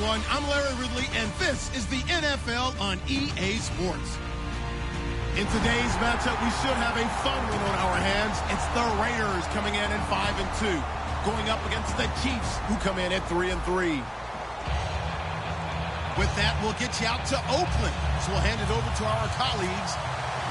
everyone. I'm Larry Ridley, and this is the NFL on EA Sports. In today's matchup, we should have a fun one on our hands. It's the Raiders coming in at 5-2, going up against the Chiefs, who come in at 3-3. With that, we'll get you out to Oakland. So we'll hand it over to our colleagues,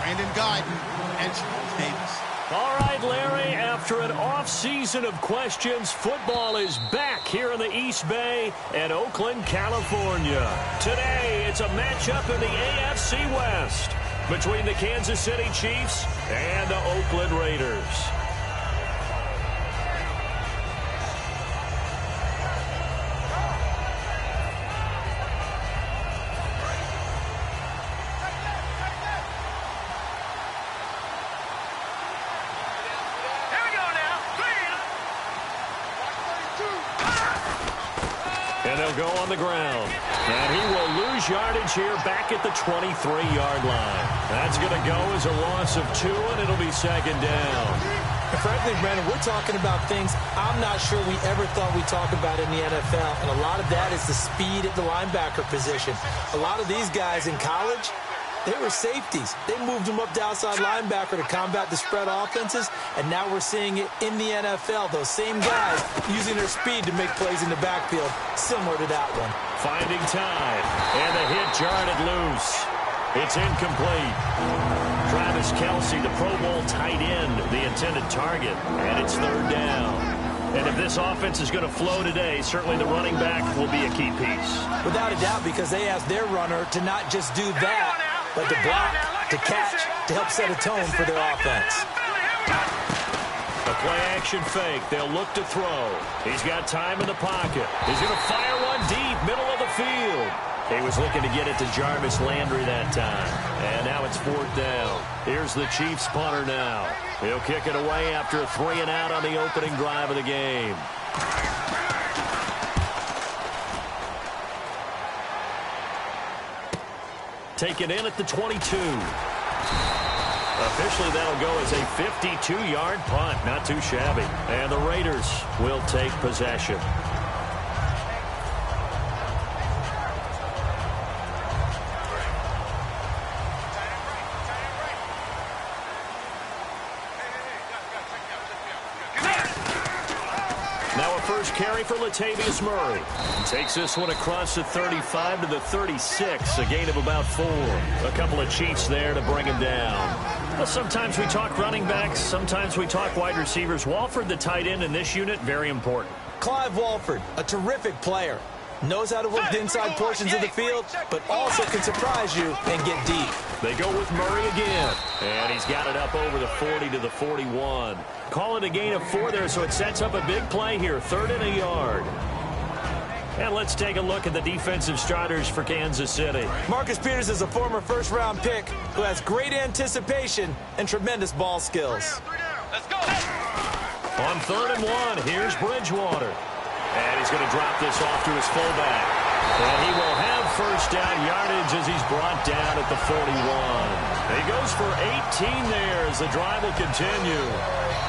Brandon Guyton and Charles Davis. All right, Larry, after an off-season of questions, football is back here in the East Bay at Oakland, California. Today, it's a matchup in the AFC West between the Kansas City Chiefs and the Oakland Raiders. Go on the ground. And he will lose yardage here back at the 23-yard line. That's going to go as a loss of 2, and it'll be second down. And frankly, Brandon, we're talking about things I'm not sure we ever thought we'd talk about in the NFL. And a lot of that is the speed at the linebacker position. A lot of these guys in college, they were safeties. They moved them up to outside linebacker to combat the spread offenses, and now we're seeing it in the NFL. Those same guys using their speed to make plays in the backfield, similar to that one. Finding time, and the hit jarred loose. It's incomplete. Travis Kelce, the Pro Bowl tight end, the intended target, and it's third down. And if this offense is going to flow today, certainly the running back will be a key piece. Without a doubt, because they asked their runner to not just do that, but to block, to catch, to help set a tone for their offense. A play-action fake. They'll look to throw. He's got time in the pocket. He's going to fire one deep, middle of the field. He was looking to get it to Jarvis Landry that time. And now it's fourth down. Here's the Chiefs punter now. He'll kick it away after a 3-and-out on the opening drive of the game. Taken in at the 22. Officially, that'll go as a 52-yard punt. Not too shabby. And the Raiders will take possession. First carry for Latavius Murray. Takes this one across the 35 to the 36, a gain of about 4. A couple of Chiefs there to bring him down. Well, sometimes we talk running backs, sometimes we talk wide receivers. Walford, the tight end in this unit, very important. Clive Walford, a terrific player. Knows how to work the inside portions of the field, but also can surprise you and get deep. They go with Murray again, and he's got it up over the 40 to the 41. Call it a gain of 4 there, so it sets up a big play here, 3rd and a yard. And let's take a look at the defensive starters for Kansas City. Marcus Peters is a former first-round pick who has great anticipation and tremendous ball skills. Let's go. On 3rd and 1, here's Bridgewater. And he's going to drop this off to his fullback. And he will have first down yardage as he's brought down at the 41. He goes for 18 there as the drive will continue.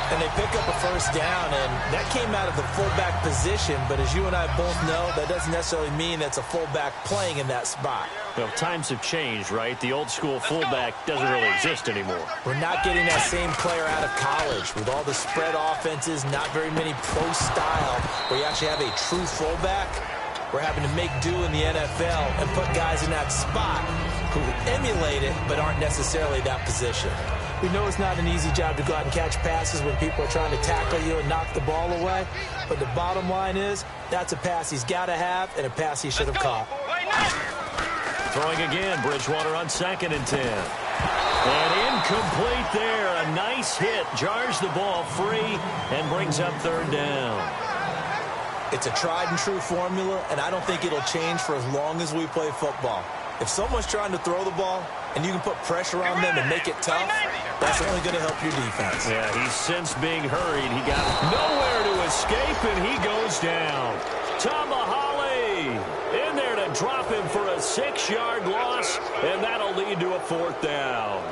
And they pick up a first down, and that came out of the fullback position. But as you and I both know, that doesn't necessarily mean that's a fullback playing in that spot. Well, times have changed, right? The old school fullback doesn't really exist anymore. We're not getting that same player out of college. With all the spread offenses, not very many pro style, where you actually have a true fullback. We're having to make do in the NFL and put guys in that spot who emulate it but aren't necessarily that position. We know it's not an easy job to go out and catch passes when people are trying to tackle you and knock the ball away. But the bottom line is that's a pass he's got to have and a pass he should have caught. Throwing again, Bridgewater on 2nd and 10. And incomplete there. A nice hit. Jars the ball free and brings up 3rd down. It's a tried-and-true formula, and I don't think it'll change for as long as we play football. If someone's trying to throw the ball and you can put pressure on them and make it tough, that's only going to help your defense. Yeah, he's since being hurried. He got nowhere to escape, and he goes down. Tomahali in there to drop him for a 6-yard loss, and that'll lead to a 4th down.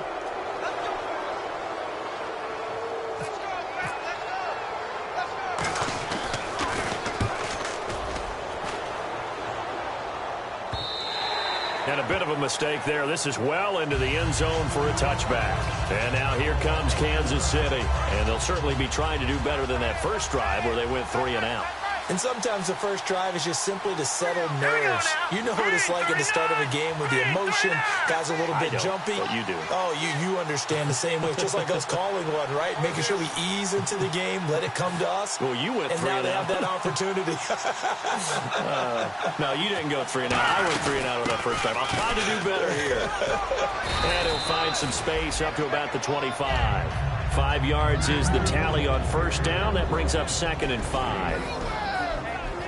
And a bit of a mistake there. This is well into the end zone for a touchback. And now here comes Kansas City. And they'll certainly be trying to do better than that first drive where they went 3 and out. And sometimes the first drive is just simply to settle nerves. You know what it's like at the start of a game with the emotion. Guys a little bit jumpy. But you do. Oh, you understand the same way. It's just like us calling one, right? Making sure we ease into the game, let it come to us. Well, you went 3 and out. And now they have that opportunity. No, you didn't go 3 and out. I went 3 and out on that first time. I'll try to do better here. And he'll find some space up to about the 25. 5 yards is the tally on first down. That brings up 2nd and 5.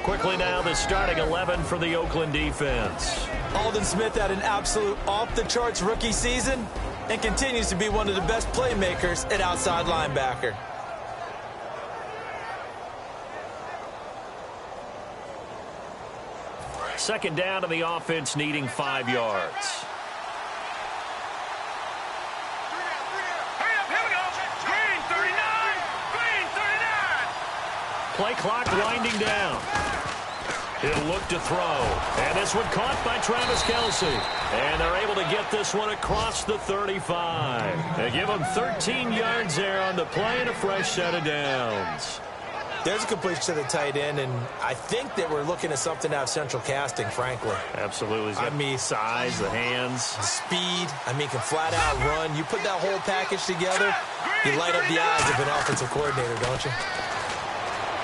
Quickly now, the starting 11 for the Oakland defense. Aldon Smith had an absolute off-the-charts rookie season and continues to be one of the best playmakers at outside linebacker. Second down to the offense, needing 5 yards. Play clock winding down. He'll look to throw. And this one caught by Travis Kelce. And they're able to get this one across the 35. They give him 13 yards there on the play and a fresh set of downs. There's a completion to the tight end, and I think that we're looking at something out of central casting, frankly. Absolutely. I mean, size, the hands. The speed. I mean, can flat out run. You put that whole package together, you light up the eyes of an offensive coordinator, don't you?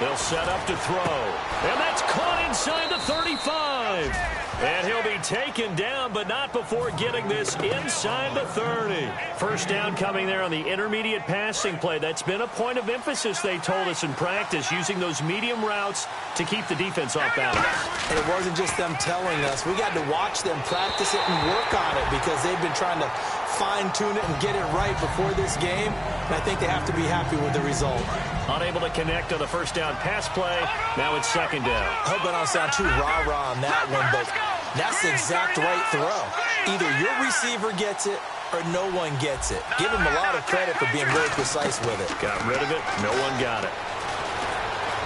They'll set up to throw. And that's caught inside the 35. And he'll be taken down, but not before getting this inside the 30. First down coming there on the intermediate passing play. That's been a point of emphasis, they told us in practice, using those medium routes to keep the defense off balance. And it wasn't just them telling us. We got to watch them practice it and work on it because they've been trying to fine-tune it and get it right before this game. And I think they have to be happy with the result. Unable to connect on the first down pass play. Now it's second down. I hope I don't sound too rah-rah on that one, but that's the exact right throw. Either your receiver gets it or no one gets it. Give him a lot of credit for being very precise with it. Got rid of it. No one got it.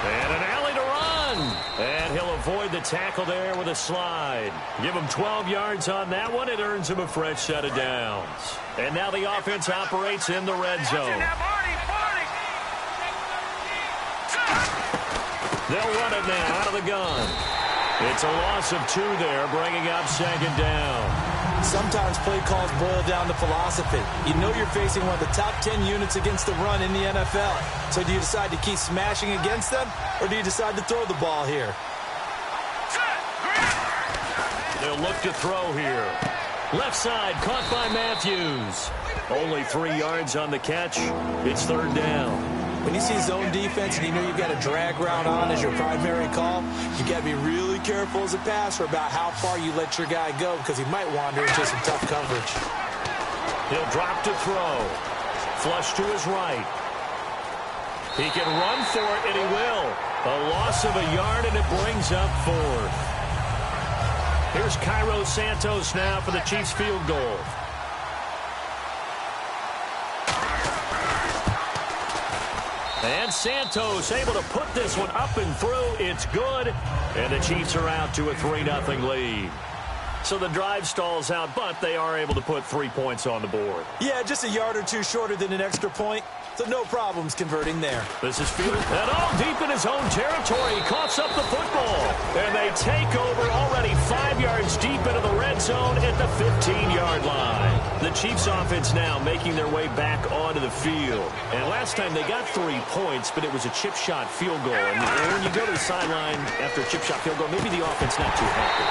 And an alley to run. And he'll avoid the tackle there with a slide. Give him 12 yards on that one. It earns him a fresh set of downs. And now the offense operates in the red zone. They'll run it now out of the gun. It's a loss of 2 there, bringing up second down. Sometimes play calls boil down to philosophy. You know you're facing one of the top 10 units against the run in the NFL. So do you decide to keep smashing against them, or do you decide to throw the ball here? They'll look to throw here. Left side, caught by Matthews. Only 3 yards on the catch. It's third down. When you see zone defense and you know you've got a drag route on as your primary call, you got to be really careful as a passer about how far you let your guy go because he might wander into some tough coverage. He'll drop to throw. Flush to his right. He can run for it, and he will. A loss of a yard, and it brings up 4th. Here's Cairo Santos now for the Chiefs field goal. And Santos able to put this one up and through. It's good. And the Chiefs are out to a 3-0 lead. So the drive stalls out, but they are able to put 3 points on the board. Yeah, just a yard or two shorter than an extra point. So no problems converting there. This is fielded. And all deep in his own territory. He coughs up the football. And they take over already 5 yards deep into the red zone at the 15-yard line. The Chiefs offense now making their way back onto the field. And last time they got 3 points, but it was a chip shot field goal. And when you go to the sideline after a chip shot field goal, maybe the offense not too happy.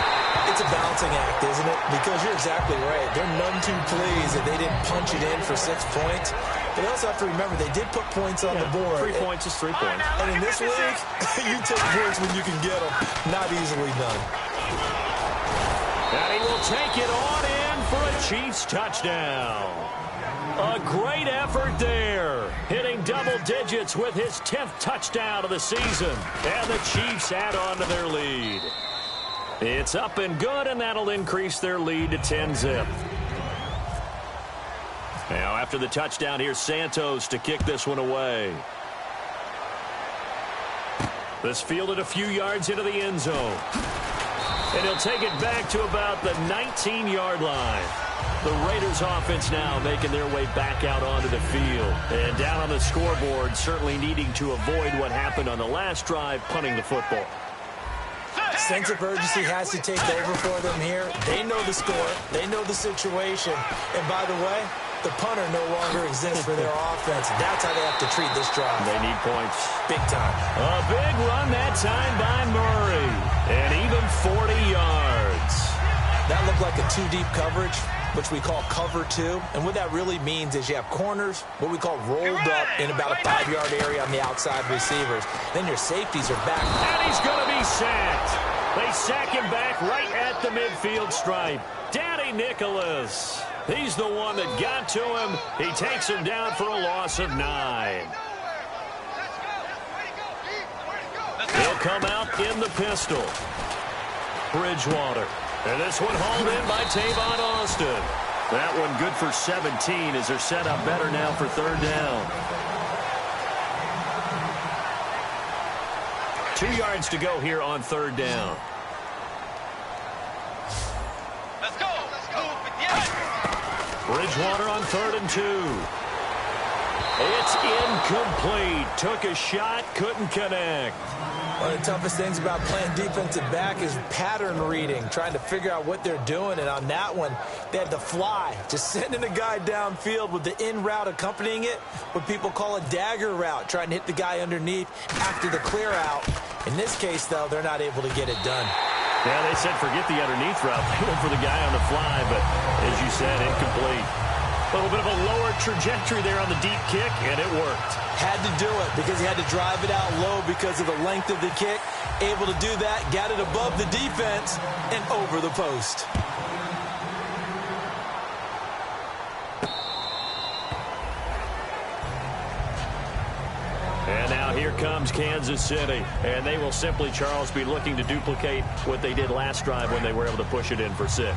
It's a balancing act, isn't it? Because you're exactly right. There are none too plays that they didn't punch it in for 6 points. But they also have to remember they did put points on the board. 3 points is 3 points. And in this league, you take points when you can get them. Not easily done. And he will take it on in for a Chiefs touchdown. A great effort there. Hitting double digits with his 10th touchdown of the season. And the Chiefs add on to their lead. It's up and good, and that'll increase their lead to 10-zip. Now, after the touchdown, here's Santos to kick this one away. This fielded a few yards into the end zone. And he'll take it back to about the 19-yard line. The Raiders offense now making their way back out onto the field. And down on the scoreboard, certainly needing to avoid what happened on the last drive, punting the football. Sense of urgency has to take over for them here. They know the score. They know the situation. And by the way, the punter no longer exists for their offense. That's how they have to treat this drive. They need points. Big time. A big run that time by Murray. And even 40 yards. That looked like a two-deep coverage, which we call cover two. And what that really means is you have corners, what we call rolled up in about a 5-yard area on the outside receivers. Then your safeties are back. And he's going to be sacked. They sack him back right at the midfield stripe. Danny Nicholas. He's the one that got to him. He takes him down for a loss of 9. He'll come out in the pistol. Bridgewater. And this one hauled in by Tavon Austin. That one good for 17 as they're set up better now for third down. 2 yards to go here on third down. Let's go. Bridgewater on 3rd and 2. It's incomplete. Took a shot, couldn't connect. One of the toughest things about playing defensive back is pattern reading, trying to figure out what they're doing. And on that one, they had to fly, just sending a guy downfield with the in route accompanying it, what people call a dagger route, trying to hit the guy underneath after the clear out. In this case, though, they're not able to get it done. Yeah, they said forget the underneath route. They went for the guy on the fly, but as you said, incomplete. A little bit of a lower trajectory there on the deep kick, and it worked. Had to do it because he had to drive it out low because of the length of the kick. Able to do that, got it above the defense and over the post. And now here comes Kansas City. And they will simply, Charles, be looking to duplicate what they did last drive when they were able to push it in for 6.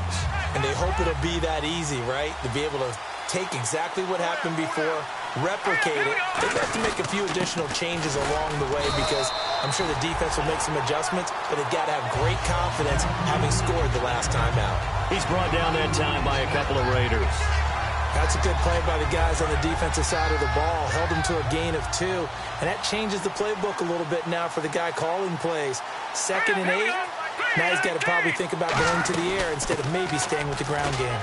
And they hope it'll be that easy, right? To be able to take exactly what happened before, replicate it. They've got to make a few additional changes along the way because I'm sure the defense will make some adjustments, but they've got to have great confidence having scored the last time out. He's brought down that time by a couple of Raiders. That's a good play by the guys on the defensive side of the ball. Held them to a gain of 2. And that changes the playbook a little bit now for the guy calling plays. 2nd and 8. Now he's got to probably think about going to the air instead of maybe staying with the ground game.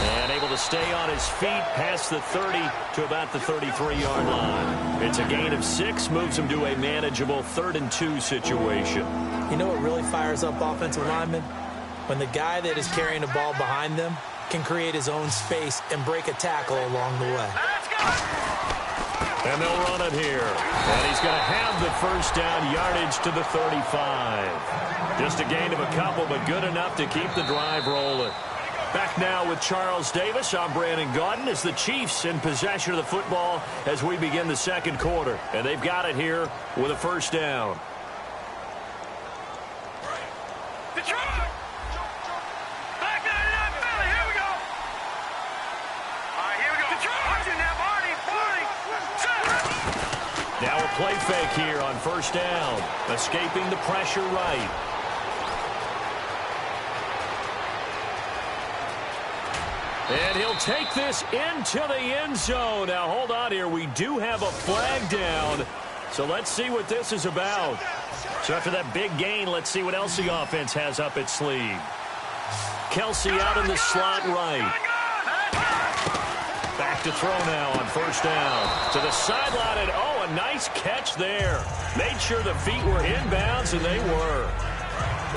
And able to stay on his feet past the 30 to about the 33-yard line. It's a gain of 6, moves him to a manageable 3rd and 2 situation. You know what really fires up offensive linemen? When the guy that is carrying the ball behind them can create his own space and break a tackle along the way. And they'll run it here. And he's going to have the first down, yardage to the 35. Just a gain of a couple, but good enough to keep the drive rolling. Back now with Charles Davis. I'm Brandon Gaudin as the Chiefs in possession of the football as we begin the second quarter. And they've got it here with a first down. Now a play fake here on first down. Escaping the pressure right. And he'll take this into the end zone. Now hold on here. We do have a flag down. So let's see what this is about. So after that big gain, let's see what else the offense has up its sleeve. Kelsey out in the slot right. Back to throw now on first down. To the sideline, and oh, a nice catch there. Made sure the feet were inbounds, and they were.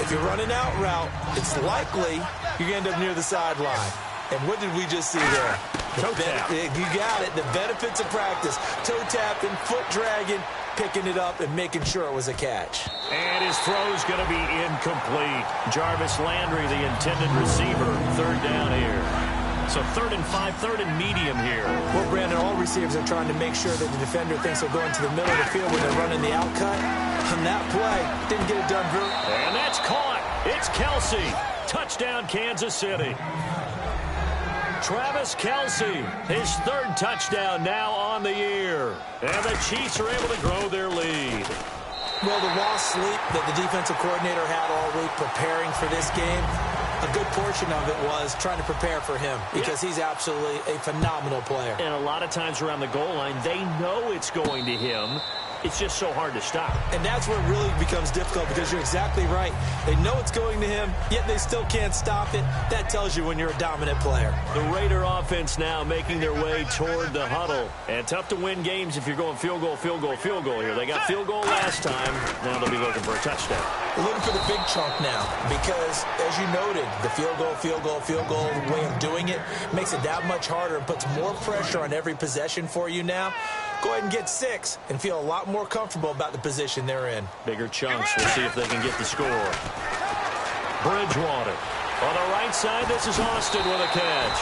If you're running out route, it's likely you're going to end up near the sideline. And what did we just see there? Toe tap. You got it. The benefits of practice. Toe tapping, foot dragging, picking it up, and making sure it was a catch. And his throw's going to be incomplete. Jarvis Landry, the intended receiver, third down here. So 3rd and 5, 3rd and medium here. Well, Brandon, all receivers are trying to make sure that the defender thinks they'll go into the middle of the field when they're running the out cut. On that play, didn't get it done, Drew. And that's caught. It's Kelsey. Touchdown, Kansas City. Travis Kelsey, his 3rd touchdown now on the year. And the Chiefs are able to grow their lead. Well, the lost sleep that the defensive coordinator had all week preparing for this game, a good portion of it was trying to prepare for him because he's absolutely a phenomenal player. And a lot of times around the goal line, they know it's going to him. It's just so hard to stop. And that's where it really becomes difficult because you're exactly right. They know it's going to him, yet they still can't stop it. That tells you when you're a dominant player. The Raider offense now making their way toward the huddle. And tough to win games if you're going field goal, field goal, field goal here. They got field goal last time. Now they'll be looking for a touchdown. We're looking for the big chunk now because, as you noted, the field goal, field goal, field goal way of doing it makes it that much harder and puts more pressure on every possession for you now. Go ahead and get 6 and feel a lot more comfortable about the position they're in. Bigger chunks. We'll see if they can get the score. Bridgewater. On the right side, this is Austin with a catch.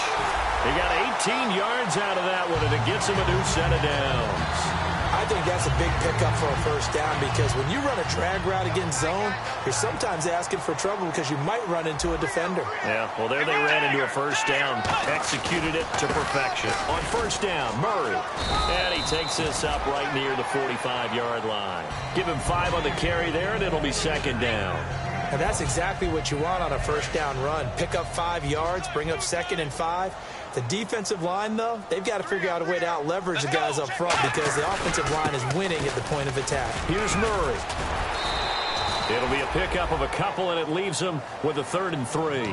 He got 18 yards out of that one, and it gets him a new set of downs. I think that's a big pickup for a first down because when you run a drag route against zone, you're sometimes asking for trouble because you might run into a defender. Yeah, well, there they ran into a first down. Executed it to perfection. On first down, Murray. And he takes this up right near the 45-yard line. Give him 5 on the carry there, and it'll be second down. And that's exactly what you want on a first down run. Pick up 5 yards, bring up 2nd and 5. The defensive line, though, they've got to figure out a way to out-leverage the guys up front because the offensive line is winning at the point of attack. Here's Murray. It'll be a pickup of a couple, and it leaves them with a 3rd and 3.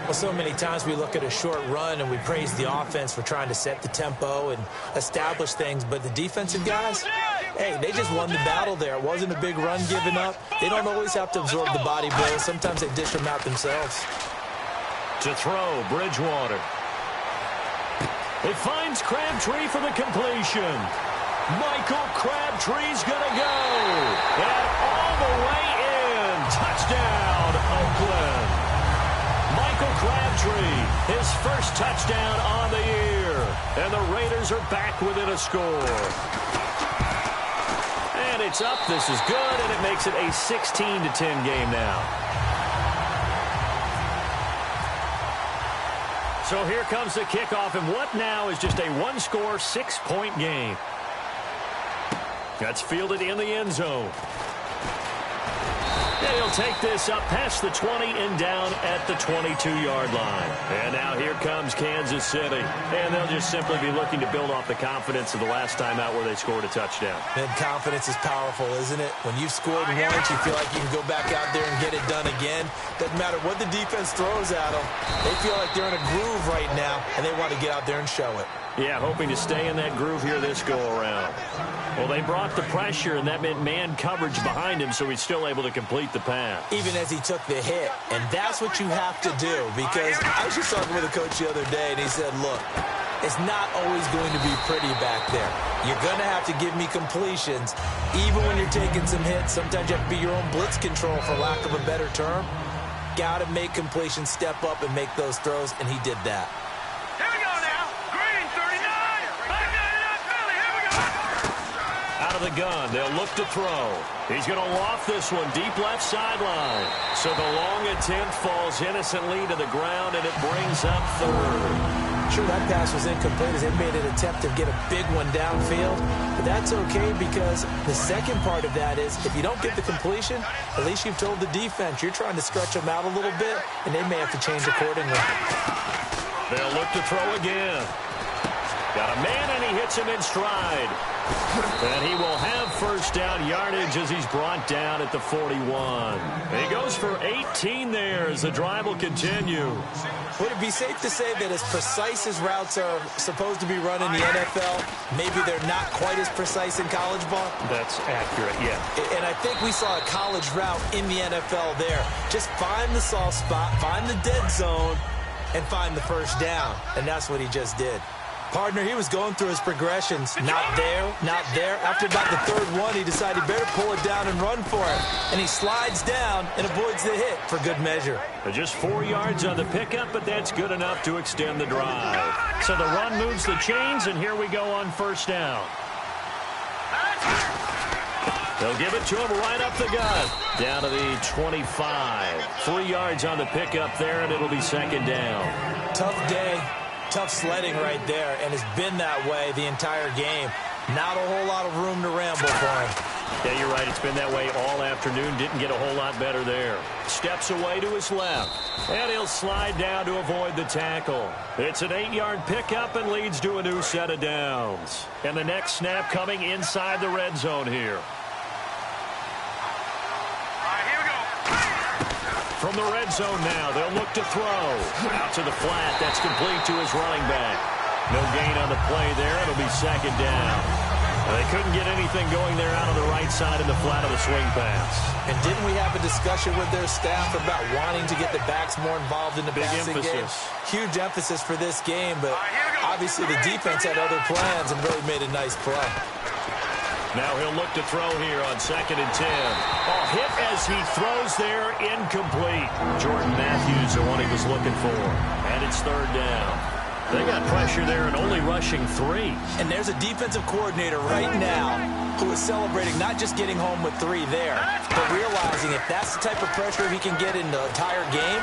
Well, so many times we look at a short run and we praise the offense for trying to set the tempo and establish things, but the defensive guys, hey, they just won the battle there. It wasn't a big run given up. They don't always have to absorb the body blows. Sometimes they dish them out themselves. To throw, Bridgewater. It finds Crabtree for the completion. Michael Crabtree's going to go. And all the way in. Touchdown, Oakland. Michael Crabtree, his first touchdown on the year. And the Raiders are back within a score. And it's up. This is good, and it makes it a 16-10 game now. So here comes the kickoff, and what now is just a one-score, 6-point game. That's fielded in the end zone. And he'll take this up past the 20 and down at the 22-yard line. And now here comes Kansas City. And they'll just simply be looking to build off the confidence of the last time out where they scored a touchdown. And confidence is powerful, isn't it? When you've scored once, you feel like you can go back out there and get it done again. Doesn't matter what the defense throws at them. They feel like they're in a groove right now, and they want to get out there and show it. Yeah, hoping to stay in that groove here this go-around. Well, they brought the pressure, and that meant man coverage behind him, so he's still able to complete the pass. Even as he took the hit. And that's what you have to do, because I was just talking with a coach the other day, and he said, look, it's not always going to be pretty back there. You're going to have to give me completions. Even when you're taking some hits, sometimes you have to be your own blitz control, for lack of a better term. Got to make completions, step up, and make those throws, and he did that. Out of the gun, they'll look to throw. He's going to loft this one deep left sideline. So the long attempt falls innocently to the ground, and it brings up 3rd. Sure, that pass was incomplete as they made an attempt to get a big one downfield. But that's okay because the second part of that is if you don't get the completion, at least you've told the defense you're trying to stretch them out a little bit, and they may have to change accordingly. They'll look to throw again. Got a man, and he hits him in stride. And he will have first down yardage as he's brought down at the 41. He goes for 18 there as the drive will continue. Would it be safe to say that as precise as routes are supposed to be run in the NFL, maybe they're not quite as precise in college ball? That's accurate, yeah. And I think we saw a college route in the NFL there. Just find the soft spot, find the dead zone, and find the first down. And that's what he just did. Partner, he was going through his progressions. Not there, not there. After about the 3rd one, he decided he better pull it down and run for it. And he slides down and avoids the hit for good measure. Just 4 yards on the pickup, but that's good enough to extend the drive. So the run moves the chains, and here we go on first down. They'll give it to him right up the gut. Down to the 25. 3 yards on the pickup there, and it'll be second down. Tough day. Tough sledding right there, and it's been that way the entire game. Not a whole lot of room to ramble for him. Yeah, you're right. It's been that way all afternoon. Didn't get a whole lot better there. Steps away to his left. And he'll slide down to avoid the tackle. It's an 8-yard pickup and leads to a new set of downs. And the next snap coming inside the red zone here. From the red zone now, they'll look to throw. Out to the flat. That's complete to his running back. No gain on the play there. It'll be second down. They couldn't get anything going there out on the right side in the flat of the swing pass. And didn't we have a discussion with their staff about wanting to get the backs more involved in the passing game? Huge emphasis for this game, but obviously the defense had other plans and really made a nice play. Now he'll look to throw here on 2nd and 10. Oh, hit as he throws there, incomplete. Jordan Matthews, the one he was looking for. And it's 3rd down. They got pressure there and only rushing 3. And there's a defensive coordinator right now who is celebrating not just getting home with 3 there, but realizing if that's the type of pressure he can get in the entire game,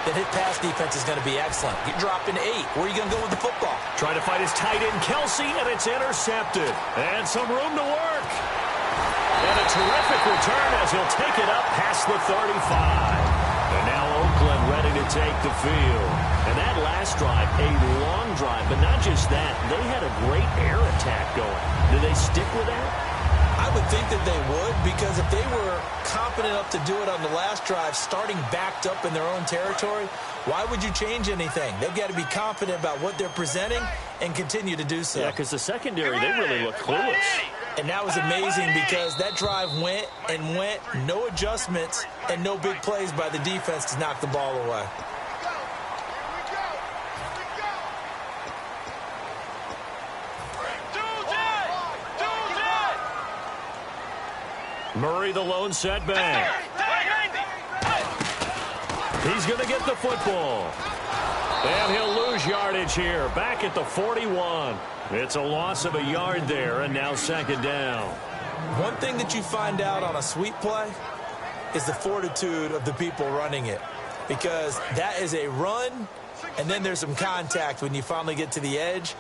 then his pass defense is going to be excellent. You're dropping 8. Where are you going to go with the football? Trying to fight his tight end, Kelsey, and it's intercepted. And some room to work. And a terrific return as he'll take it up past the 35. And now Oakland ready to take the field. And that last drive, a long drive, but not just that. They had a great air attack going. Do they stick with that? I would think that they would, because if they were confident enough to do it on the last drive, starting backed up in their own territory, why would you change anything? They've got to be confident about what they're presenting and continue to do so. Yeah, because the secondary, they really look clueless. And that was amazing because that drive went and went, no adjustments and no big plays by the defense to knock the ball away. Murray, the lone setback. He's going to get the football. And he'll lose yardage here, back at the 41. It's a loss of a yard there, and now 2nd down. One thing that you find out on a sweep play is the fortitude of the people running it, because that is a run, and then there's some contact when you finally get to the edge.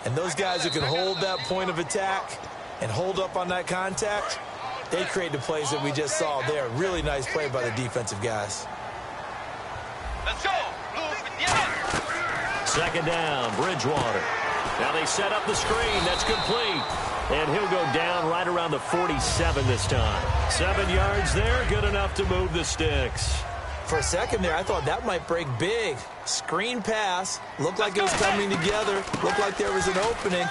And those guys who can hold that point of attack and hold up on that contact, they create the plays that we just saw there. Really nice play by the defensive guys. Let's go. 2nd down, Bridgewater. Now they set up the screen. That's complete. And he'll go down right around the 47 this time. 7 yards there, good enough to move the sticks. For a second there, I thought that might break big. Screen pass. Looked like it was coming together. Looked like there was an opening.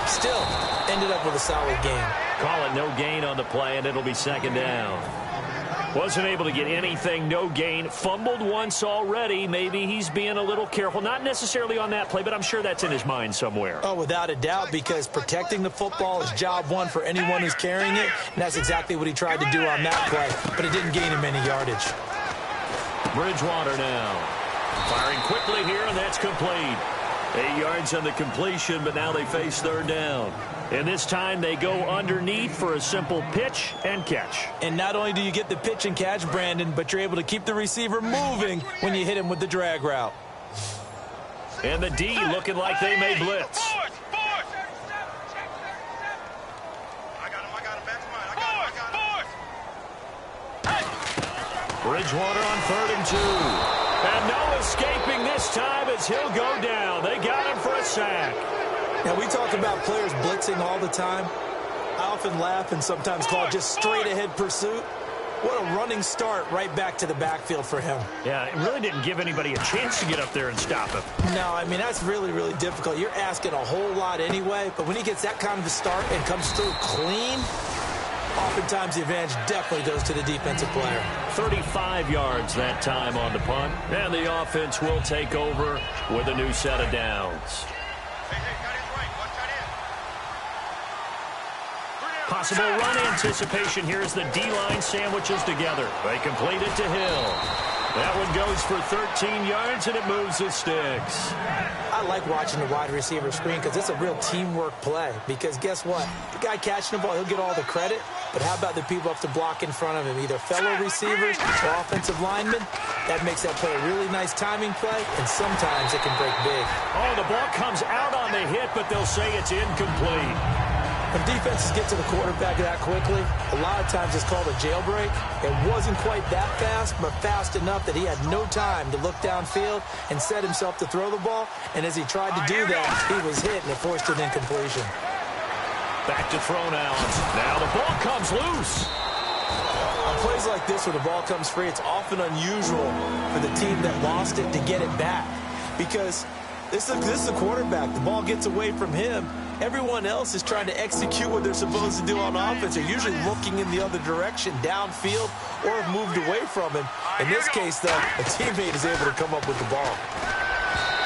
Still, ended up with a solid game. Call it no gain on the play, and it'll be 2nd down. Wasn't able to get anything, no gain. Fumbled once already. Maybe he's being a little careful. Not necessarily on that play, but I'm sure that's in his mind somewhere. Oh, without a doubt, because protecting the football is job one for anyone who's carrying it, and that's exactly what he tried to do on that play, but it didn't gain him any yardage. Bridgewater now. Firing quickly here, and that's complete. 8 yards on the completion, but now they face 3rd down. And this time they go underneath for a simple pitch and catch. And not only do you get the pitch and catch, Brandon, but you're able to keep the receiver moving when you hit him with the drag route. And the D looking like they may blitz. Bridgewater on 3rd and 2. And no escaping this time as he'll go down. They got him for a sack. Now, we talk about players blitzing all the time. I often laugh and sometimes call it just straight-ahead pursuit. What a running start right back to the backfield for him. Yeah, it really didn't give anybody a chance to get up there and stop him. No, I mean, that's really, really difficult. You're asking a whole lot anyway, but when he gets that kind of a start and comes through clean, oftentimes the advantage definitely goes to the defensive player. 35 yards that time on the punt, and the offense will take over with a new set of downs. Possible run anticipation here as the D-line sandwiches together. They complete it to Hill. That one goes for 13 yards, and it moves the sticks. I like watching the wide receiver screen because it's a real teamwork play. Because guess what? The guy catching the ball, he'll get all the credit. But how about the people up to block in front of him, either fellow receivers or offensive linemen? That makes that play a really nice timing play, and sometimes it can break big. Oh, the ball comes out on the hit, but they'll say it's incomplete. When defenses get to the quarterback that quickly, a lot of times it's called a jailbreak. It wasn't quite that fast, but fast enough that he had no time to look downfield and set himself to throw the ball. And as he tried to do that, he was hit and it forced an incompletion. Back to throw now. Now the ball comes loose. On plays like this where the ball comes free, it's often unusual for the team that lost it to get it back. Because this is the quarterback. The ball gets away from him. Everyone else is trying to execute what they're supposed to do on offense. They're usually looking in the other direction, downfield, or have moved away from him. In this case, though, a teammate is able to come up with the ball.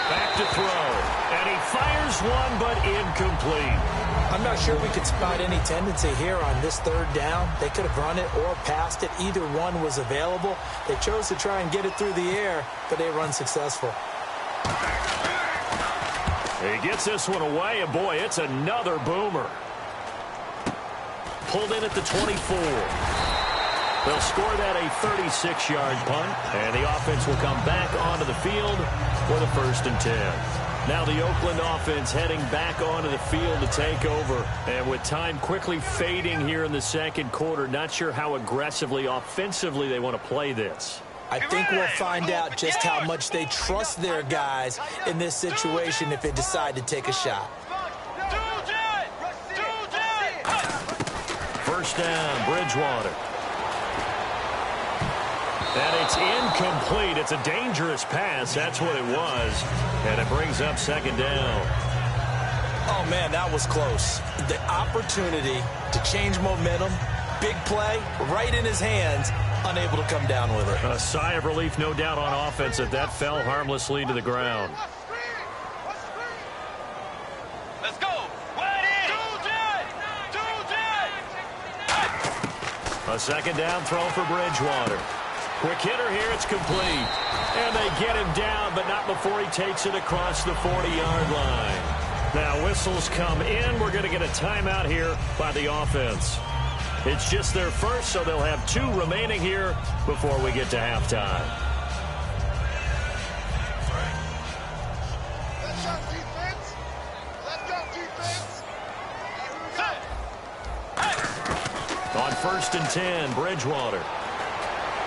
Back to throw. And he fires one, but incomplete. I'm not sure we could spot any tendency here on this third down. They could have run it or passed it. Either one was available. They chose to try and get it through the air, but they were unsuccessful. He gets this one away, and boy, it's another boomer. Pulled in at the 24. They'll score that a 36-yard punt, and the offense will come back onto the field for the 1st and 10. Now the Oakland offense heading back onto the field to take over. And with time quickly fading here in the second quarter, not sure how aggressively, offensively they want to play this. I think we'll find out just how much they trust their guys in this situation if they decide to take a shot. First down, Bridgewater. And it's incomplete. It's a dangerous pass. That's what it was. And it brings up second down. Oh, man, that was close. The opportunity to change momentum, big play, right in his hands, unable to come down with it. A sigh of relief, no doubt, on offense that fell harmlessly to the ground. Let's go. A second down throw for Bridgewater. Quick hitter here, it's complete. And they get him down, but not before he takes it across the 40-yard line. Now whistles come in. We're going to get a timeout here by the offense. It's just their first, so they'll have 2 remaining here before we get to halftime. Let's go, defense. Let's go, defense. On 1st and 10, Bridgewater.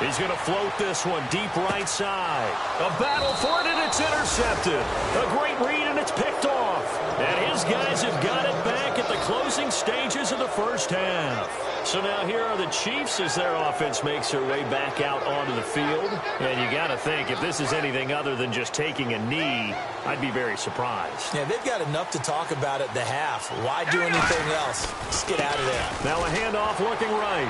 He's going to float this one deep right side. A battle for it, and it's intercepted. A great read, and it's picked off. And his guys have got it back at the closing stages of the first half. So now here are the Chiefs as their offense makes their way back out onto the field. And you got to think, if this is anything other than just taking a knee, I'd be very surprised. Yeah, they've got enough to talk about at the half. Why do anything else? Just get out of there. Now a handoff looking right.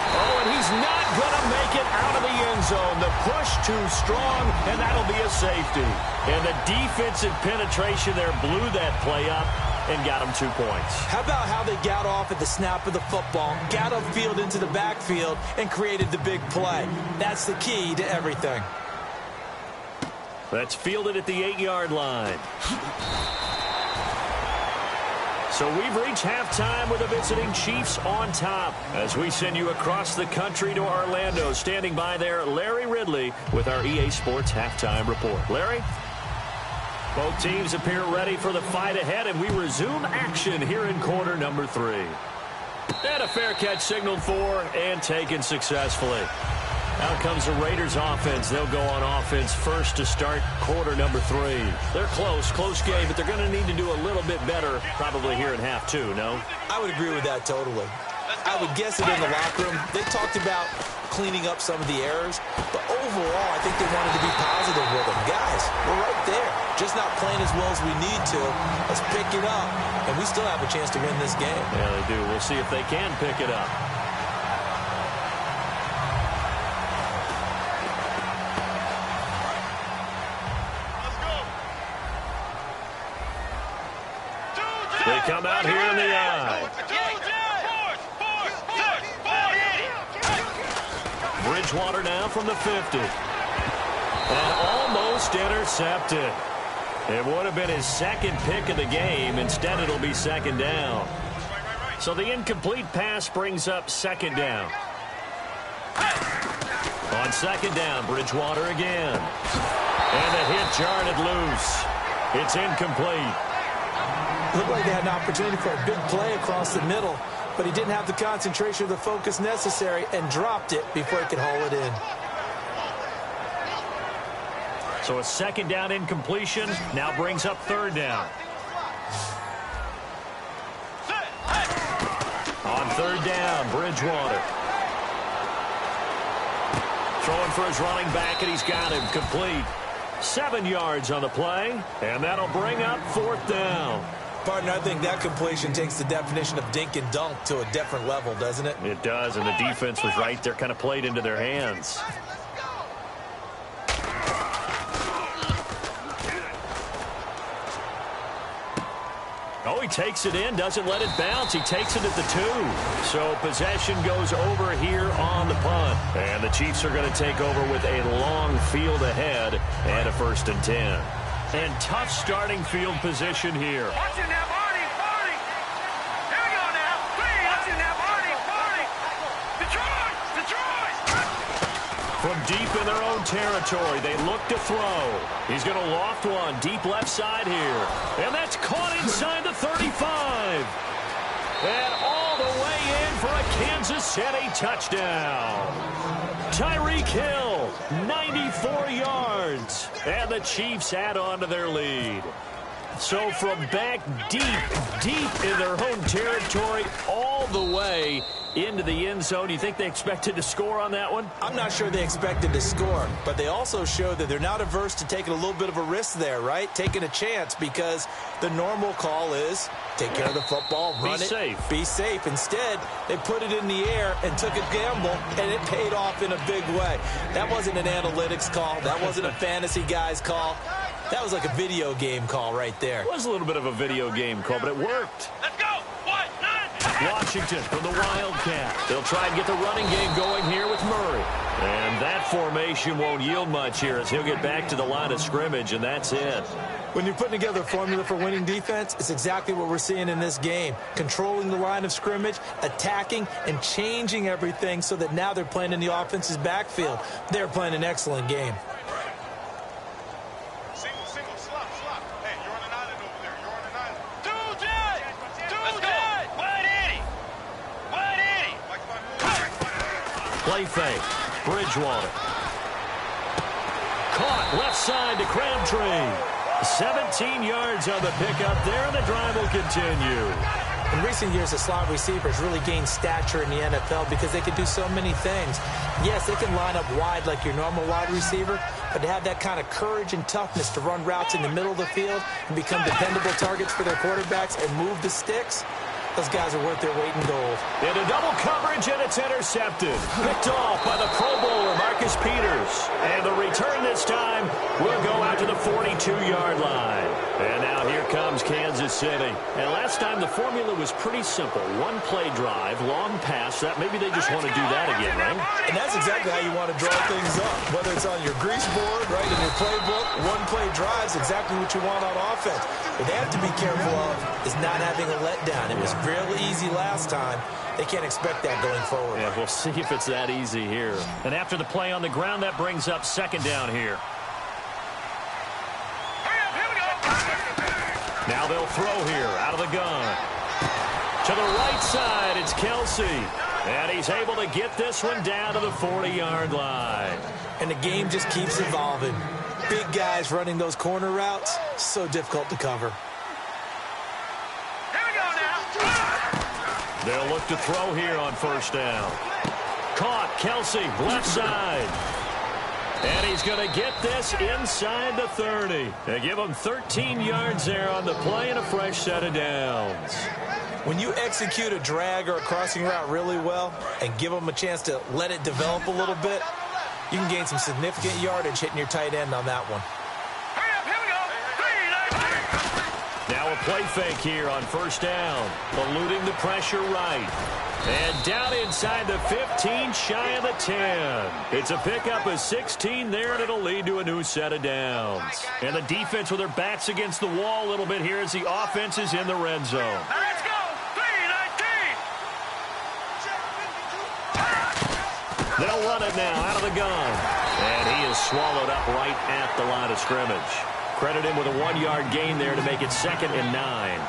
Oh, and he's not going to make it out of the end zone. The push too strong, and that'll be a safety. And the defensive penetration there blew that play up and got him 2 points. How about how they got off at the snap of the football, got upfield into the backfield, and created the big play? That's the key to everything. That's fielded at the 8-yard line. So we've reached halftime with the visiting Chiefs on top as we send you across the country to Orlando. Standing by there, Larry Ridley with our EA Sports Halftime Report. Larry? Both teams appear ready for the fight ahead, and we resume action here in quarter number 3. And a fair catch signaled for and taken successfully. Out comes the Raiders offense. They'll go on offense first to start quarter number 3. They're close game, but they're going to need to do a little bit better probably here in half 2, no? I would agree with that totally. I would guess that in the locker room, they talked about cleaning up some of the errors, but overall, I think they wanted to be positive with them. Guys, we're right there. Just not playing as well as we need to. Let's pick it up, and we still have a chance to win this game. Yeah, they do. We'll see if they can pick it up. They come out here in the eye. Bridgewater now from the 50. And almost intercepted. It would have been his second pick of the game. Instead, it'll be second down. So the incomplete pass brings up second down. On second down, Bridgewater again. And the hit jarred it loose. It's incomplete. Looked like they had an opportunity for a big play across the middle, but he didn't have the concentration or the focus necessary and dropped it before he could haul it in. So a second down incompletion now brings up third down. On third down, Bridgewater. Throwing for his running back, and he's got him complete. 7 yards on the play, and that'll bring up fourth down. Partner, I think that completion takes the definition of dink and dunk to a different level, doesn't it? It does, and the defense was right there, kind of played into their hands. Oh, he takes it in, doesn't let it bounce. He takes it at the 2. So possession goes over here on the punt. And the Chiefs are going to take over with a long field ahead and a 1st and 10. And tough starting field position here. Watch it now, Barney, Barney. Here we go now. Watch it now, Barney, Barney. Detroit, Detroit. From deep in their own territory, they look to throw. He's going to loft one deep left side here. And that's caught inside the 35. And all the way in for a Kansas City touchdown. Tyreek Hill, 94 yards. And the Chiefs add on to their lead. So from back deep in their own territory, all the way into the end zone. You think they expected to score on that one? I'm not sure they expected to score, but they also showed that they're not averse to taking a little bit of a risk there, right? Taking a chance, because the normal call is take care of the football, run it, be safe. Instead, they put it in the air and took a gamble, and it paid off in a big way. That wasn't an analytics call. That wasn't a fantasy guy's call. That was like a video game call right there. It was a little bit of a video game call, but it worked. Let's go. 1, 9. Washington from the Wildcat. They'll try and get the running game going here with Murray. And that formation won't yield much here as he'll get back to the line of scrimmage, and that's it. When you're putting together a formula for winning defense, it's exactly what we're seeing in this game. Controlling the line of scrimmage, attacking, and changing everything so that now they're playing in the offense's backfield. They're playing an excellent game. Single, slop. Hey, you're on an island over there. You're on an island. Let's go. Wide Eddie. Play fake. Bridgewater. Caught left side to Crabtree. 17 yards on the pickup there, and the drive will continue. In recent years, the slot receivers really gained stature in the NFL because they can do so many things. Yes, they can line up wide like your normal wide receiver, but to have that kind of courage and toughness to run routes in the middle of the field and become dependable targets for their quarterbacks and move the sticks, those guys are worth their weight in gold. Into double coverage, and it's intercepted. Picked off by the Pro Bowler, Marcus Peters. And the return this time will go out to the 42-yard line. And now here comes Kansas City. And last time the formula was pretty simple. One play drive, long pass. That maybe they just want to do that again, right? And that's exactly how you want to draw things up. Whether it's on your grease board, right, in your playbook, one play drive is exactly what you want on offense. What they have to be careful of is not having a letdown. It was real easy last time. They can't expect that going forward. Yeah, we'll see if it's that easy here. And after the play on the ground, that brings up second down here. Now they'll throw here out of the gun. To the right side, it's Kelsey. And he's able to get this one down to the 40-yard line. And the game just keeps evolving. Big guys running those corner routes, so difficult to cover. They'll look to throw here on first down. Caught, Kelsey, left side. And he's going to get this inside the 30. They give him 13 yards there on the play and a fresh set of downs. When you execute a drag or a crossing route really well and give them a chance to let it develop a little bit, you can gain some significant yardage hitting your tight end on that one. Now a play fake here on first down. Eluding the pressure right. And down inside the 15, shy of the 10. It's a pickup of 16 there, and it'll lead to a new set of downs. And the defense with their backs against the wall a little bit here as the offense is in the red zone. Let's go. 3-19. They'll run it now out of the gun. And he is swallowed up right at the line of scrimmage. Credit him with a 1-yard gain there to make it 2nd and 9.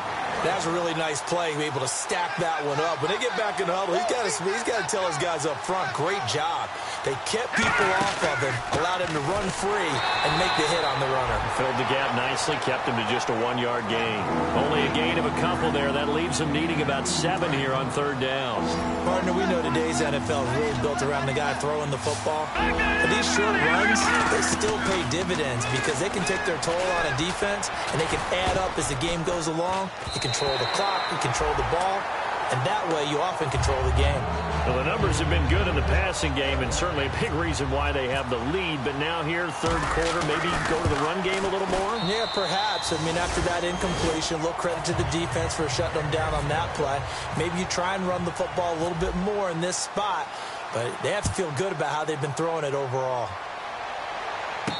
That's a really nice play, be able to stack that one up. When they get back in the huddle, he's got to tell his guys up front, great job. They kept people off of him, allowed him to run free and make the hit on the runner. Filled the gap nicely, kept him to just a 1-yard gain. Only a gain of a couple there. That leaves him needing about 7 here on 3rd down. Partner, we know today's NFL is really built around the guy throwing the football. But these short runs, they still pay dividends because they can take their toll on a defense and they can add up as the game goes along. You control the clock, you control the ball, and that way you often control the game. Well, the numbers have been good in the passing game and certainly a big reason why they have the lead. But now here, 3rd quarter, maybe go to the run game a little more? Yeah, perhaps. I mean, after that incompletion, a little credit to the defense for shutting them down on that play. Maybe you try and run the football a little bit more in this spot, but they have to feel good about how they've been throwing it overall.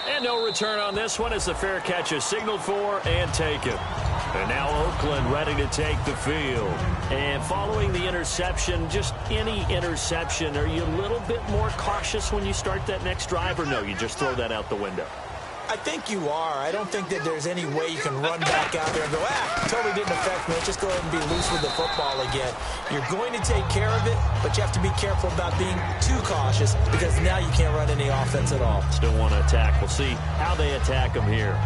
And no return on this one as the fair catch is signaled for and taken. And now Oakland ready to take the field. And following the interception, just any interception, are you a little bit more cautious when you start that next drive, or no, you just throw that out the window? I think you are. I don't think that there's any way you can run back out there and go, totally didn't affect me. Let's just go ahead and be loose with the football again. You're going to take care of it, but you have to be careful about being too cautious because now you can't run any offense at all. Still want to attack. We'll see how they attack them here.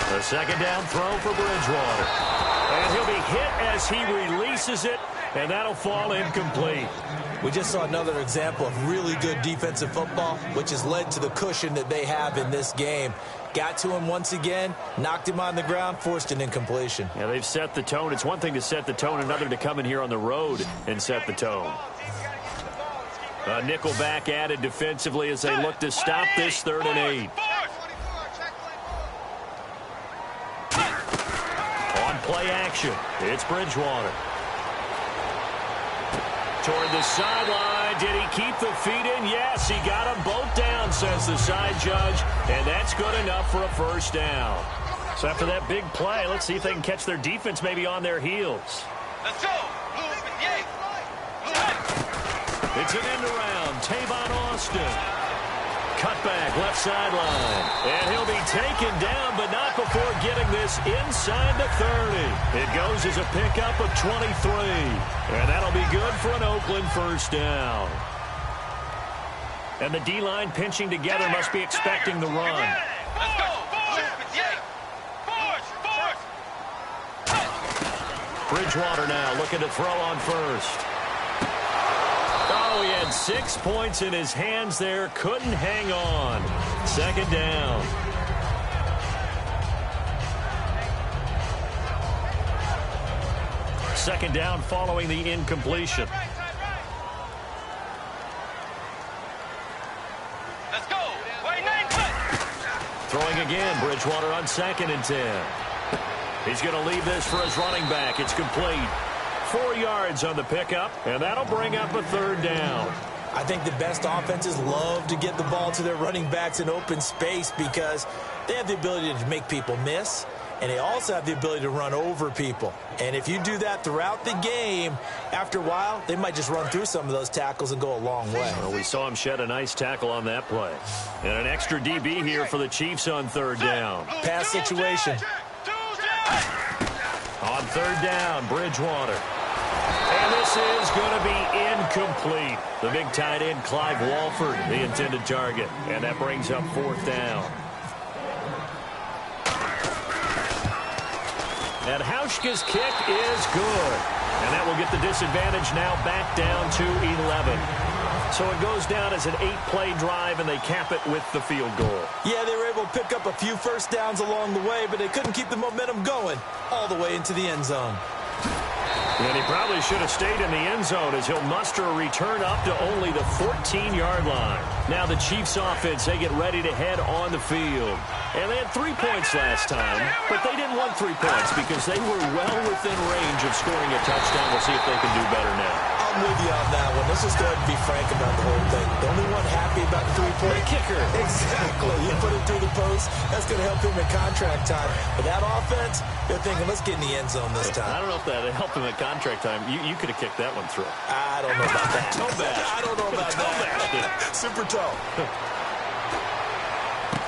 A 2nd down throw for Bridgewater. And he'll be hit as he releases it, and that'll fall incomplete. We just saw another example of really good defensive football, which has led to the cushion that they have in this game. Got to him once again, knocked him on the ground, forced an incompletion. Yeah, they've set the tone. It's one thing to set the tone, another to come in here on the road and set the tone. A nickel back added defensively as they look to stop this 3rd and 8. Play action. It's Bridgewater. Toward the sideline. Did he keep the feet in? Yes, he got them both down, says the side judge. And that's good enough for a 1st down. So after that big play, let's see if they can catch their defense maybe on their heels. Let's go. It's an end around. Tavon Austin. Cutback, left sideline. And he'll be taken down, but not before getting this inside the 30. It goes as a pickup of 23. And that'll be good for an Oakland 1st down. And the D-line pinching together must be expecting the run. Let's go. Bridgewater now looking to throw on 1st. Oh, he had 6 points in his hands there. Couldn't hang on. 2nd down. Second down following the incompletion. Let's go. Throwing again. Bridgewater on 2nd and 10. He's going to leave this for his running back. It's complete. 4 yards on the pickup, and that'll bring up a 3rd down. I think the best offenses love to get the ball to their running backs in open space because they have the ability to make people miss, and they also have the ability to run over people. And if you do that throughout the game, after a while, they might just run through some of those tackles and go a long way. Well, we saw him shed a nice tackle on that play. And an extra DB here for the Chiefs on 3rd down. Pass situation. On 3rd down, Bridgewater. And this is going to be incomplete. The big tight end, Clive Walford, the intended target. And that brings up 4th down. And Hauschka's kick is good. And that will get the disadvantage now back down to 11. So it goes down as an 8-play drive, and they cap it with the field goal. Yeah, they were able to pick up a few 1st downs along the way, but they couldn't keep the momentum going all the way into the end zone. And he probably should have stayed in the end zone as he'll muster a return up to only the 14-yard line. Now the Chiefs offense, they get ready to head on the field. And they had 3 points last time, but they didn't want 3 points because they were well within range of scoring a touchdown. We'll see if they can do better now. I'll I'm with you on that one. Let's just go ahead and be frank about the whole thing. The only one happy about the three-point kicker. Exactly. You put it through the post. That's going to help him in contract time. But that offense, they're thinking, let's get in the end zone this time. I don't know if that helped him at contract time. You could have kicked that one through. I don't know about that. Toe bash. I don't know about that. Super toe.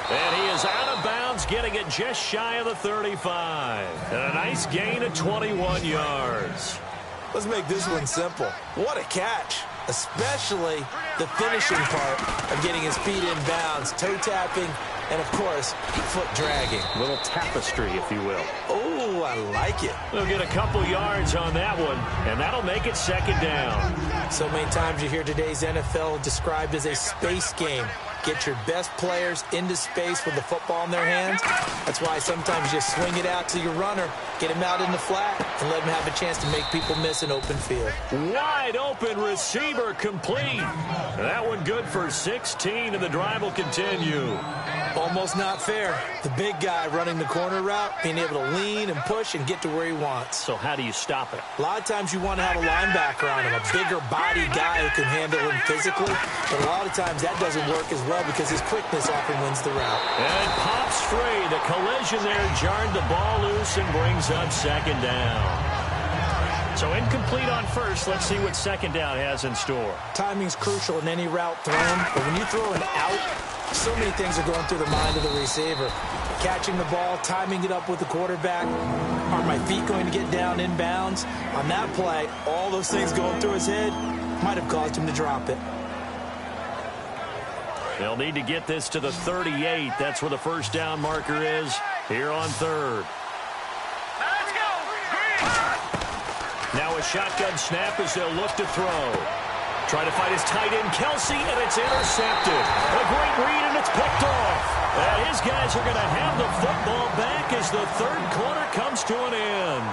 And he is out of bounds, getting it just shy of the 35. And a nice gain of 21 yards. Let's make this one simple. What a catch, especially the finishing part of getting his feet in bounds, toe tapping, and, of course, foot dragging. Little tapestry, if you will. Oh, I like it. We'll get a couple yards on that one, and that'll make it second down. So many times you hear today's NFL described as a space game. Get your best players into space with the football in their hands. That's why sometimes you swing it out to your runner, get him out in the flat, and let him have a chance to make people miss an open field. Wide open receiver complete. That one good for 16, and the drive will continue. Almost not fair. The big guy running the corner route, being able to lean and push and get to where he wants. So how do you stop it? A lot of times you want to have a linebacker on him, a bigger body guy who can handle him physically. But a lot of times that doesn't work as well because his quickness often wins the route. And pops free. The collision there jarred the ball loose and brings up second down. So incomplete on first. Let's see what second down has in store. Timing's crucial in any route thrown, but when you throw an out, so many things are going through the mind of the receiver. Catching the ball, timing it up with the quarterback. Are my feet going to get down in bounds? On that play, all those things going through his head might have caused him to drop it. They'll need to get this to the 38. That's where the first down marker is here on third. Let's go. Now a shotgun snap as they'll look to throw. Trying to find his tight end, Kelsey, and it's intercepted. A great read, and it's picked off. And his guys are going to have the football back as the third quarter comes to an end.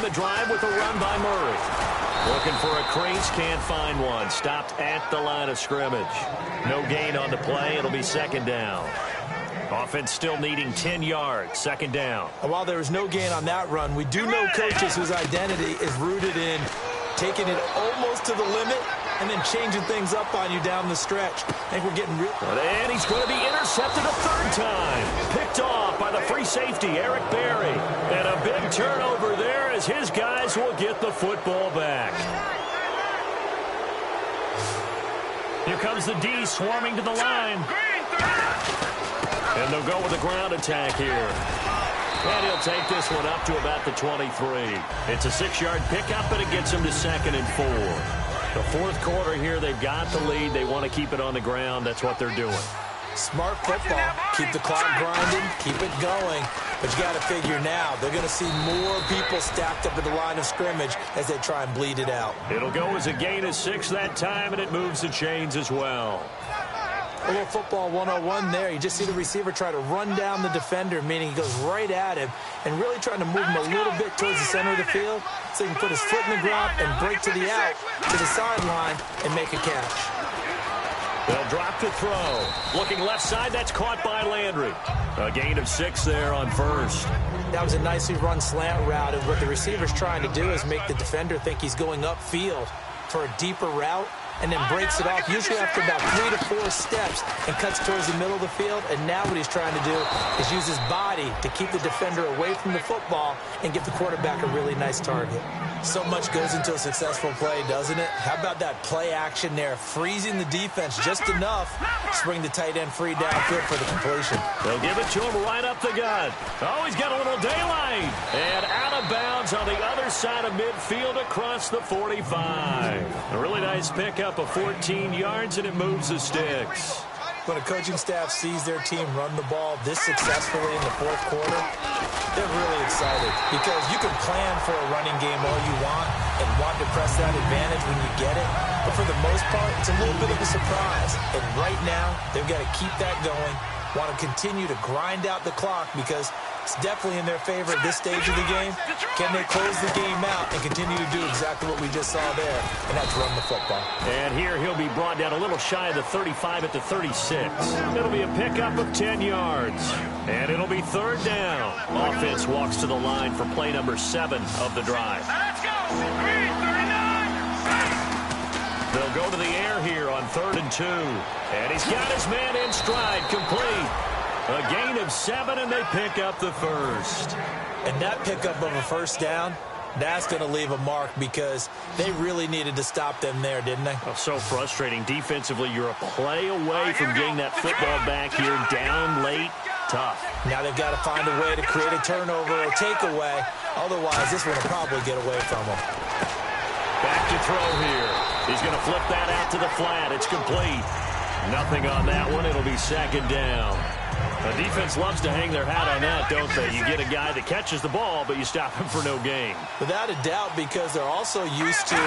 The drive with a run by Murray. Looking for a crease, can't find one. Stopped at the line of scrimmage. No gain on the play. It'll be second down. Offense still needing 10 yards. Second down. And while there was no gain on that run, we do know coaches whose identity is rooted in taking it almost to the limit and then changing things up on you down the stretch. I think we're getting real. And he's going to be intercepted a third time. Picked off by the free safety, Eric Berry. And a big turnover there as his guys will get the football back. Here comes the D swarming to the line. And they'll go with a ground attack here. And he'll take this one up to about the 23. It's a 6-yard pickup, and it gets him to 2nd and 4. The fourth quarter here, they've got the lead. They want to keep it on the ground. That's what they're doing. Smart football. Keep the clock grinding. Keep it going. But you got to figure now, they're going to see more people stacked up at the line of scrimmage as they try and bleed it out. It'll go as a gain of 6 that time, and it moves the chains as well. A little football 101 there. You just see the receiver try to run down the defender, meaning he goes right at him and really trying to move him a little bit towards the center of the field so he can put his foot in the ground and break to the out, to the sideline, and make a catch. They'll drop to throw. Looking left side, that's caught by Landry. A gain of 6 there on first. That was a nicely run slant route, and what the receiver's trying to do is make the defender think he's going upfield for a deeper route, and then breaks it off, usually after about 3 to 4 steps, and cuts towards the middle of the field. And now what he's trying to do is use his body to keep the defender away from the football and give the quarterback a really nice target. So much goes into a successful play, doesn't it? How about that play action there, freezing the defense just enough to bring the tight end free downfield for the completion. They'll give it to him right up the gut. Oh, he's got a little daylight. And out of bounds on the other side of midfield across the 45. A really nice pickup of 14 yards, and it moves the sticks. When a coaching staff sees their team run the ball this successfully in the fourth quarter, they're really excited because you can plan for a running game all you want and want to press that advantage when you get it. But for the most part, it's a little bit of a surprise. And right now, they've got to keep that going want to continue to grind out the clock because it's definitely in their favor at this stage of the game. Can they close the game out and continue to do exactly what we just saw there, and that's run the football. And here he'll be brought down a little shy of the 35 at the 36. It'll be a pickup of 10 yards, and it'll be third down. Offense walks to the line for play number 7 of the drive. Let's go. 3:39. They'll go to the air here on 3rd and 2. And he's got his man in stride, complete. A gain of 7, and they pick up the first. And that pickup of a first down, that's going to leave a mark because they really needed to stop them there, didn't they? Oh, so frustrating. Defensively, you're a play away from getting that football back here, down late. Tough. Now they've got to find a way to create a turnover or takeaway. Otherwise, this one will probably get away from them. Back to throw here. He's going to flip that out to the flat. It's complete. Nothing on that one. It'll be second down. The defense loves to hang their hat on that, don't they? You get a guy that catches the ball, but you stop him for no gain. Without a doubt, because they're also used to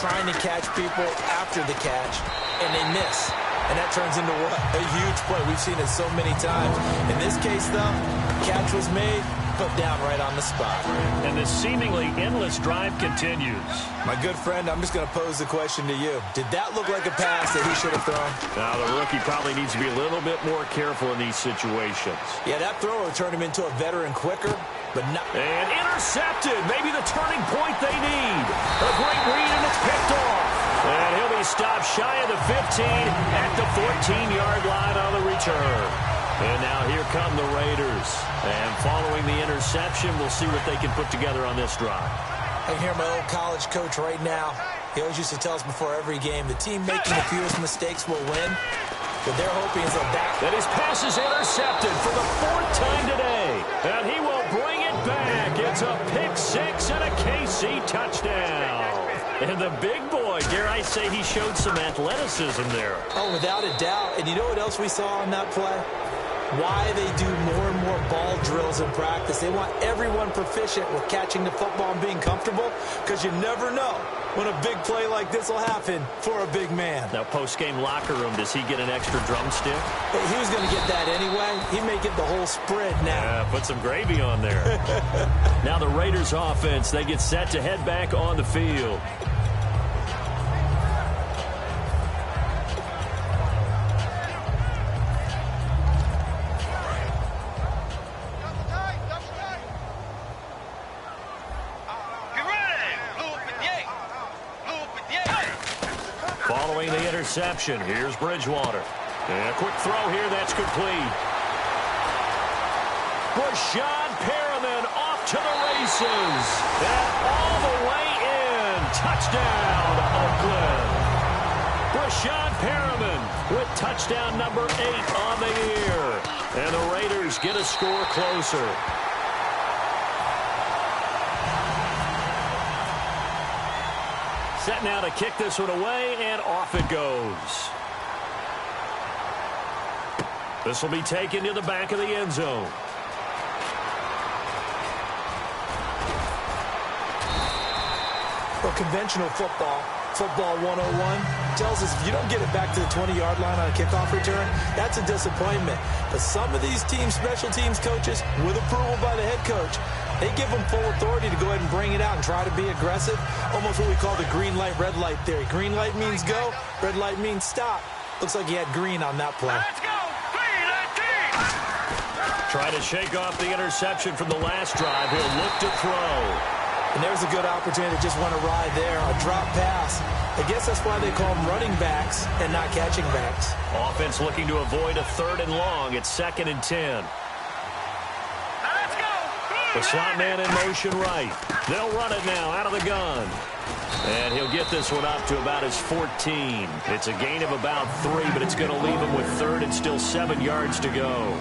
trying to catch people after the catch, and they miss. And that turns into what? A huge play. We've seen it so many times. In this case, though, catch was made, put down right on the spot. And this seemingly endless drive continues. My good friend, I'm just going to pose the question to you. Did that look like a pass that he should have thrown? Now, the rookie probably needs to be a little bit more careful in these situations. Yeah, that throw will turn him into a veteran quicker, but not. And intercepted. Maybe the turning point they need. A great read, and it's picked off. And he'll be stopped shy of the 15 at the 14-yard line on the return. And now here come the Raiders. And following the interception, we'll see what they can put together on this drive. I hear my old college coach right now. He always used to tell us before every game, the team making the fewest mistakes will win. What they're hoping is they'll back. And his pass is intercepted for the 4th time today. And he will bring it back. It's a pick 6 and a KC touchdown. And the big boy, dare I say, he showed some athleticism there. Oh, without a doubt. And you know what else we saw on that play? Why they do more and more ball drills in practice. They want everyone proficient with catching the football and being comfortable, because you never know when a big play like this will happen for a big man. Now, post-game locker room, does he get an extra drumstick? He was going to get that anyway. He may get the whole spread now. Yeah, put some gravy on there. Now the Raiders offense, they get set to head back on the field. Following the interception, here's Bridgewater. And a quick throw here, that's complete. Rashad Perriman off to the races. And all the way in. Touchdown, Oakland. Rashad Perriman with touchdown number 8 on the year. And the Raiders get a score closer. Set now to kick this one away, and off it goes. This will be taken to the back of the end zone. Well, conventional football 101, tells us if you don't get it back to the 20-yard line on a kickoff return, that's a disappointment. But some of these special teams coaches, with approval by the head coach, they give them full authority to go ahead and bring it out and try to be aggressive. Almost what we call the green light, red light theory. Green light means go, red light means stop. Looks like he had green on that play. Let's go. 3-19. Try to shake off the interception from the last drive. He'll look to throw. And there's a good opportunity to just want to ride there. A drop pass. I guess that's why they call them running backs and not catching backs. Offense looking to avoid a 3rd and long. It's 2nd and 10. Let's go. The slot man in motion right. They'll run it now out of the gun. And he'll get this one up to about his 14. It's a gain of about 3, but it's going to leave him with 3rd and still 7 yards to go.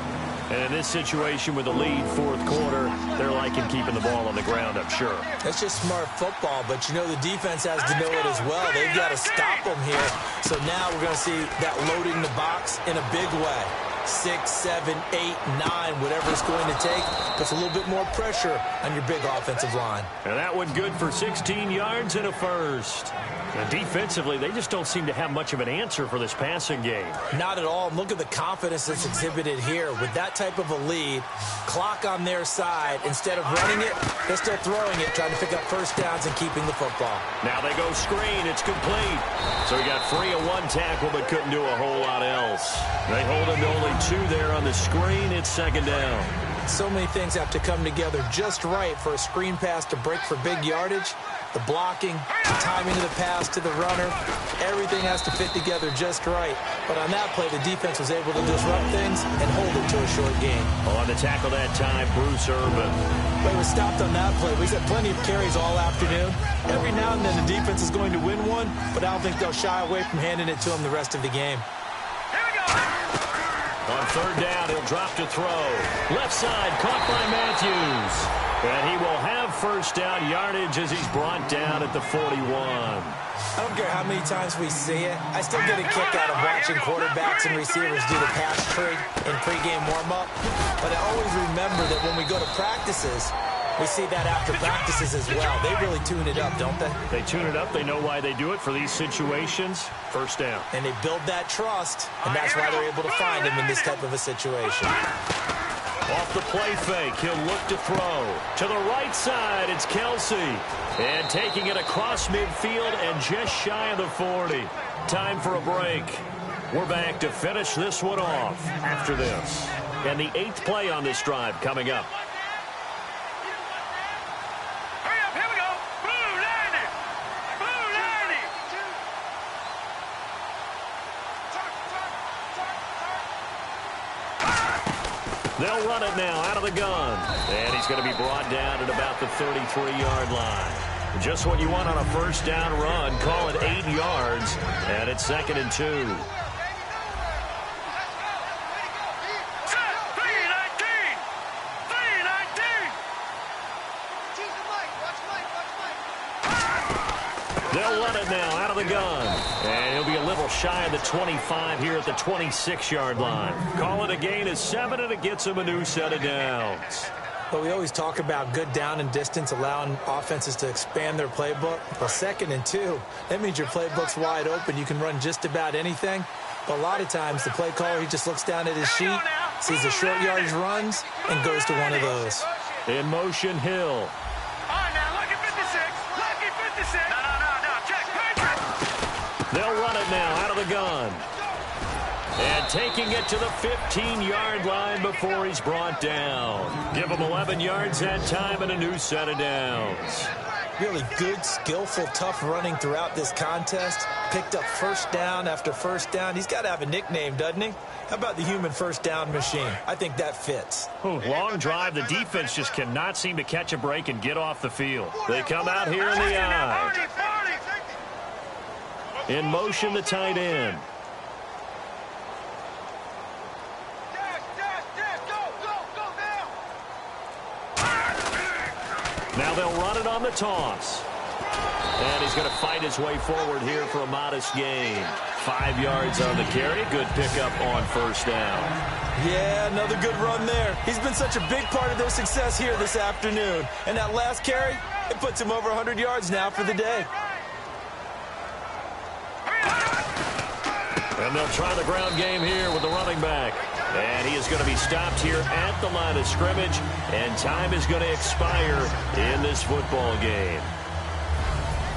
And in this situation with the lead 4th quarter, they're liking keeping the ball on the ground, I'm sure. That's just smart football, but you know the defense has to know it as well. They've got to stop them here. So now we're going to see that loading the box in a big way. 6, 7, 8, 9, whatever it's going to take. Puts a little bit more pressure on your big offensive line. And that one good for 16 yards and a first. And defensively, they just don't seem to have much of an answer for this passing game. Not at all. Look at the confidence that's exhibited here. With that type of a lead, clock on their side, instead of running it, they're still throwing it, trying to pick up first downs and keeping the football. Now they go screen. It's complete. So he got free of one tackle but couldn't do a whole lot else. They hold him to only 2 there on the screen. It's second down. So many things have to come together just right for a screen pass to break for big yardage. The blocking, the timing of the pass to the runner, everything has to fit together just right. But on that play, the defense was able to disrupt things and hold it to a short game. On the tackle that time, Bruce Irvin. Play was stopped on that play. We've had plenty of carries all afternoon. Every now and then the defense is going to win one, but I don't think they'll shy away from handing it to them the rest of the game. Here we go. On third down, he'll drop to throw. Left side, caught by Matthews. And he will have first down yardage as he's brought down at the 41. I don't care how many times we see it. I still get a kick out of watching quarterbacks and receivers do the pass tree in pregame warm-up. But I always remember that when we go to practices, we see that after practices as well. They really tune it up, don't they? They tune it up. They know why they do it for these situations. First down. And they build that trust, and that's why they're able to find him in this type of a situation. Off the play fake, he'll look to throw. To the right side, it's Kelsey. And taking it across midfield and just shy of the 40. Time for a break. We're back to finish this one off after this. And the 8th play on this drive coming up. Hurry up, here we go. Blue 90. Blue 90. They'll run it now out of the gun. And he's going to be brought down at about the 33-yard line. Just what you want on a first down run. Call it 8 yards. And it's 2nd and 2. They'll run it now out of the gun. And he'll be a little shy of the 25 here at the 26-yard line. Call it a gain of 7, and it gets him a new set of downs. But we always talk about good down and distance, allowing offenses to expand their playbook. Well, 2nd and 2, that means your playbook's wide open. You can run just about anything. But a lot of times, the play caller, he just looks down at his sheet, sees the short yardage runs, and goes to one of those. In motion, Hill. All right, now, look at 56. Look at 56. No, check. They'll run it now out of the gun. And taking it to the 15-yard line before he's brought down. Give him 11 yards that time and a new set of downs. Really good, skillful, tough running throughout this contest. Picked up first down after first down. He's got to have a nickname, doesn't he? How about the human first down machine? I think that fits. Long drive. The defense just cannot seem to catch a break and get off the field. They come out here in the eye. In motion, the tight end. Now they'll run it on the toss. And he's going to fight his way forward here for a modest gain. 5 yards on the carry. Good pickup on first down. Yeah, another good run there. He's been such a big part of their success here this afternoon. And that last carry, it puts him over 100 yards now for the day. And they'll try the ground game here with the running back. And he is going to be stopped here at the line of scrimmage. And time is going to expire in this football game.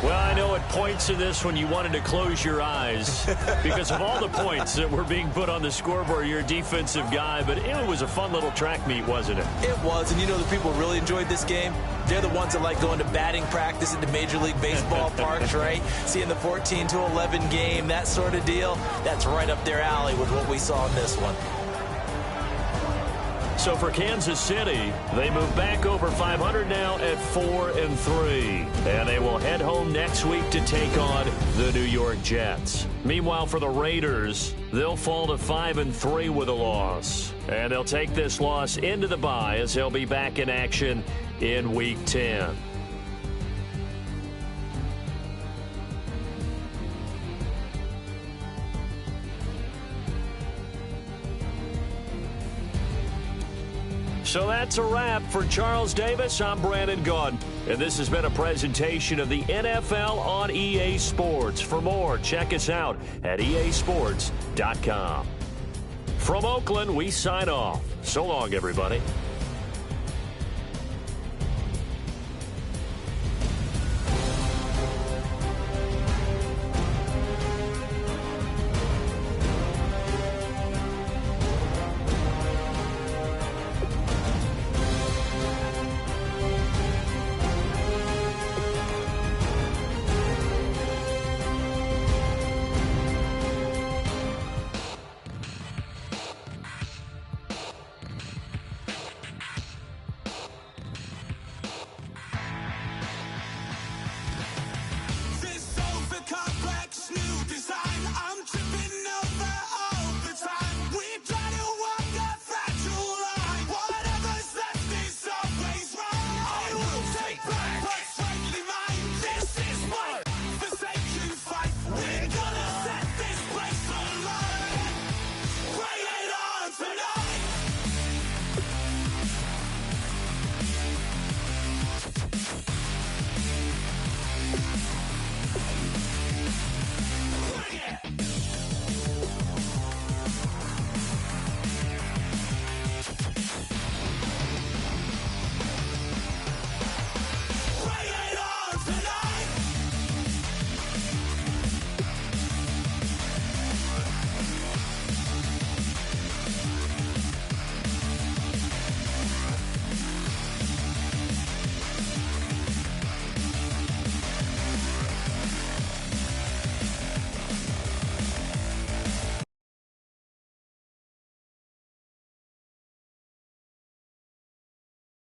Well, I know at points in this when you wanted to close your eyes because of all the points that were being put on the scoreboard. You're a defensive guy, but it was a fun little track meet, wasn't it? It was, and you know the people who really enjoyed this game? They're the ones that like going to batting practice at the Major League Baseball parks, right? Seeing the 14-11 game, that sort of deal. That's right up their alley with what we saw in this one. So for Kansas City, they move back over 500 now at 4-3. And they will head home next week to take on the New York Jets. Meanwhile, for the Raiders, they'll fall to 5-3 with a loss. And they'll take this loss into the bye as they'll be back in action in Week 10. So that's a wrap. For Charles Davis, I'm Brandon Gaudin, and this has been a presentation of the NFL on EA Sports. For more, check us out at easports.com. From Oakland, we sign off. So long, everybody.